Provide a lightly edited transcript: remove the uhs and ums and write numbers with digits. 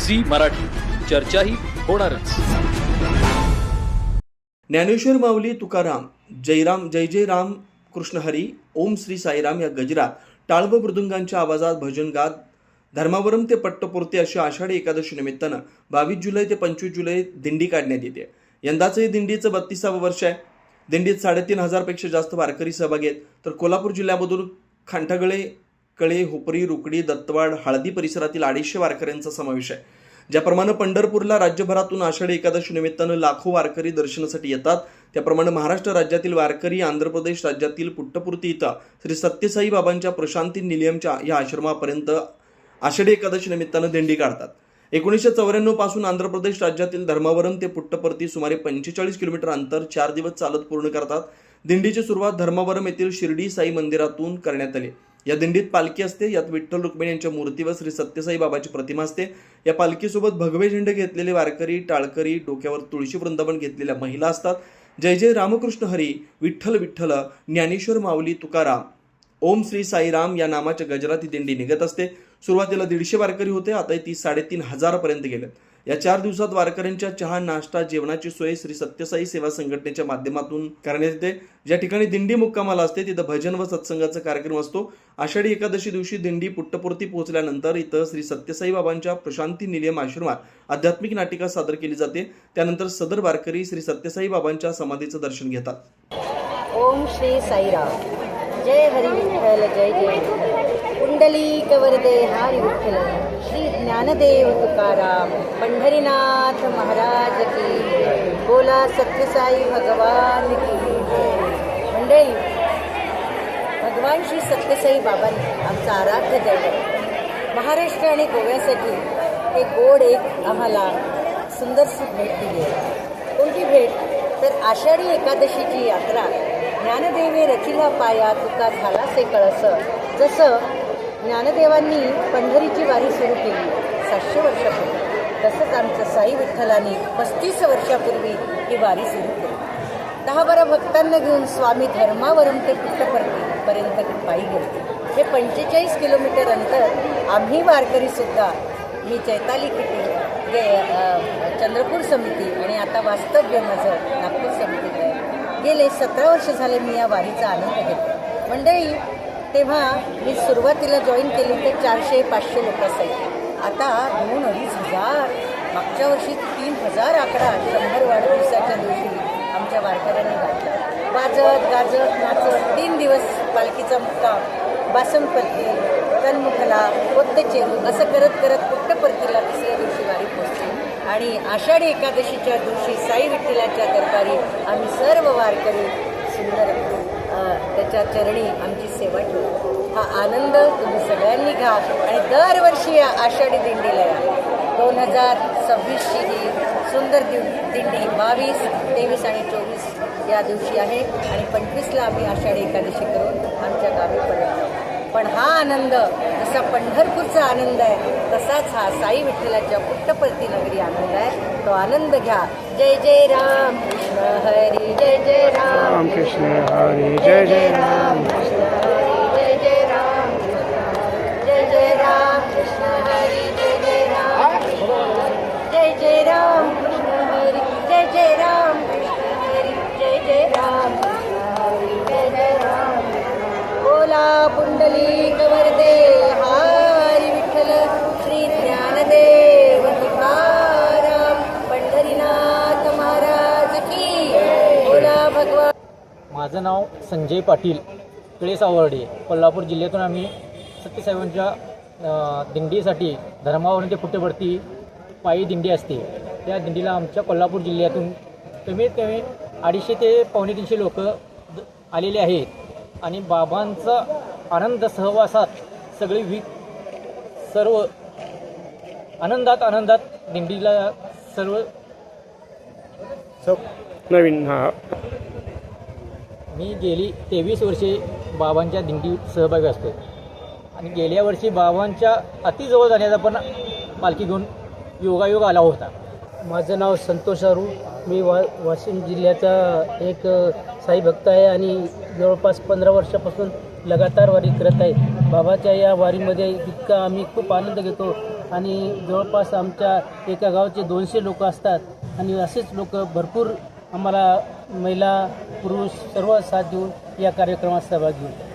Zee Marathi, चर्चाही होणारच. ज्ञानेश्वर माऊली तुकाराम, जयराम जय जय राम कृष्ण हरी, ओम श्री साईराम या गजरात टाळ व मृदुंगांच्या आवाजात भजन गात धर्मावरम ते पट्टपुरते अशी आषाढी एकादशी निमित्तानं 22 जुलै ते 25 जुलै दिंडी काढण्यात येते. यंदाचं हे दिंडीचं 32वं वर्ष आहे. दिंडीत 3,500 पेक्षा जास्त वारकरी सहभागी आहेत. तर कोल्हापूर जिल्ह्यामधून खांठागळे, कळे, हुपरी, रुकडी, दत्तवाड, हळदी परिसरातील 250 वारकऱ्यांचा समावेश आहे. ज्याप्रमाणे पंढरपूरला राज्यभरातून आषाढी एकादशी निमित्तानं लाखो वारकरी दर्शनासाठी येतात, त्याप्रमाणे महाराष्ट्र राज्यातील वारकरी आंध्र प्रदेश राज्यातील पुट्टपुर्ती इथं श्री सत्यसाई बाबांच्या प्रशांती निलयमच्या या आश्रमापर्यंत आषाढी एकादशी निमित्तानं दिंडी काढतात. 1994 पासून आंध्र प्रदेश राज्यातील धर्मावरम ते पुट्टपर्ती सुमारे 45 किलोमीटर अंतर 4 दिवस चालत पूर्ण करतात. दिंडीची सुरुवात धर्मावरम येथील शिर्डी साई मंदिरातून करण्यात आली. या दिंडीत पालखी असते. यात विठ्ठल रुक्मिणी यांच्या मूर्तीवर श्री सत्यसाई बाबाची प्रतिमा असते. या पालखीसोबत भगवे झेंडे घेतलेले वारकरी, टाळकरी, डोक्यावर तुळशी वृंदावन घेतलेल्या महिला असतात. जय जय रामकृष्ण हरी, विठ्ठल विठ्ठल, ज्ञानेश्वर माऊली तुकाराम, ओम श्री साईराम या नामाच्या गजरात ही दिंडी निघत असते. सुरुवातीला 150 वारकरी होते, आता ती 3,500 पर्यंत गेले. या 4 दिवसात वारकऱ्यांच्या चहा, नाश्ता, जेवणाची सोय श्री सत्यसाई सेवा संघटनेच्या माध्यमातून करण्यात येते. ज्या ठिकाणी दिंडी मुक्कामाला असते तिथं भजन व सत्संगाचा कार्यक्रम असतो. आषाढी एकादशी दिवशी दिंडी पुट्टपुर्ती पोहोचल्यानंतर इथं श्री सत्यसाई बाबांच्या प्रशांती निलयम आश्रमात आध्यात्मिक नाटिका सादर केली जाते. त्यानंतर सदर वारकरी श्री सत्यसाई बाबांच्या समाधीचं दर्शन घेतात. ओम श्री साईराम, जय हरी विठ्ठल, जय जय कुंडलिक वरदे हरी विठ्ठल, श्री ज्ञानदेव तुकाराम, पंढरीनाथ महाराज की, बोला सत्यसाई भगवान की. मंडळी, भगवान श्री सत्यसाई बाबांनी आमचा आराध्य दैवत महाराष्ट्र आणि गोव्यासाठी हे गोड एक आम्हाला सुंदरशी भेट दिली आहे. कोणती भेट तर आषाढी एकादशीची यात्रा. ज्ञानदेवे रचिला पाया, तुका झाला से कळस. जसं ज्ञानदेवांनी पंढरीची वारी सुरू केली 700 वर्षापूर्वी, तसंच आमच्या साई विठ्ठलांनी 35 वर्षापूर्वी ही वारी सुरू केली. 10-12 भक्तांना घेऊन स्वामी धर्मावरून ते पुट्टपर्यंत पायी गेले. हे 45 किलोमीटर अंतर आम्ही वारकरीसुद्धा, मी चैताली किटी, चंद्रपूर समिती आणि आता वास्तव्य माझं नागपूर समितीत आहे. गेले 17 वर्ष झाले मी या वारीचा आनंद घेतो. मंडळी, तेव्हा मी सुरुवातीला जॉईन केली ते 400-500 लोक असायचे. आता 2-2.5 हजार, मागच्या वर्षी 3,000 आकडा 100 वाढदिवसाच्या दिवशी आमच्या वारकऱ्यांनी गाठला. वाजत गाजत नाचत 3 दिवस पालखीचा मुक्काम, बासमपल्ली, तन्मुखला, कोत्तेचेरू असं करत करत पुट्टपर्तीला 3ऱ्या दिवशी वारी पोहोचली. आणि आषाढी एकादशीच्या दिवशी साई विठ्ठलाच्या दरबारी आम्ही सर्व वारकरी सुंदर त्याच्या चरणी आमची सेवा ठेवू. हा आनंद तुम्ही सगळ्यांनी घ्या आणि दरवर्षी या आषाढी दिंडीला या. 2026ची ही सुंदर दिंडी 22, 23 आणि 24 या दिवशी आहे आणि 25ला आम्ही आषाढी एकादशी करून आमच्या गावी परतलो. पण हा आनंद जसा पंढरपूरचा आनंद आहे तसाच हा साई विठ्ठलाच्या पुट्टपर्ती नगरी आनंद आहे. तो आनंद घ्या. जय जय राम कृष्ण हरी, जय जय राम कृष्ण हरी, जय जय राम कृष्ण हरी, जय जय राम, जय जय राम कृष्ण हरी, जय जय राम, जय जय राम कृष्ण हरी, जय जय राम कृष्ण हरी, जय जय राम कृष्ण हरी, जय जय राम. बोला पुंडलिक वरदे हरी विठ्ठल, श्री ज्ञानदेव तुकाराम, पंढरीनाथ महाराज की. बोला भगवान. माझं नाव संजय पाटील, कळेसावर्डे, कोल्हापूर जिल्ह्यातून आम्ही सत्यसाईबांच्या दिंडीसाठी धर्मावरून ते पुट्टपर्ती पायी दिंडी असते. त्या दिंडीला आमच्या कोल्हापूर जिल्ह्यातून कमीत कमी 250 ते 250 लोक आलेले आहेत. आणि बाबांचा आनंद सहवासात सगळी सर्व आनंदात दिंडीला सर्व नवीन. मी गेली 23 वर्षे बाबांच्या दिंडीत सहभागी असतो आणि गेल्या वर्षी बाबांच्या अतिजवळ जाण्याचा पण पालखी घेऊन योगायोग आला होता. माझं नाव संतोष आरू, मी वाशिम जिल्ह्याचा एक साई भक्त आहे आणि जवळपास 15 वर्षापासून लगातार वारी करत आहे. बाबाच्या या वारीमध्ये इतका आम्ही खूप आनंद घेतो. आणि जवळपास आमच्या एका गावाचे 200 लोक असतात आणि असेच लोक भरपूर आम्हाला महिला पुरुष सर्व साथ देऊन या कार्यक्रमात सहभागी होतात.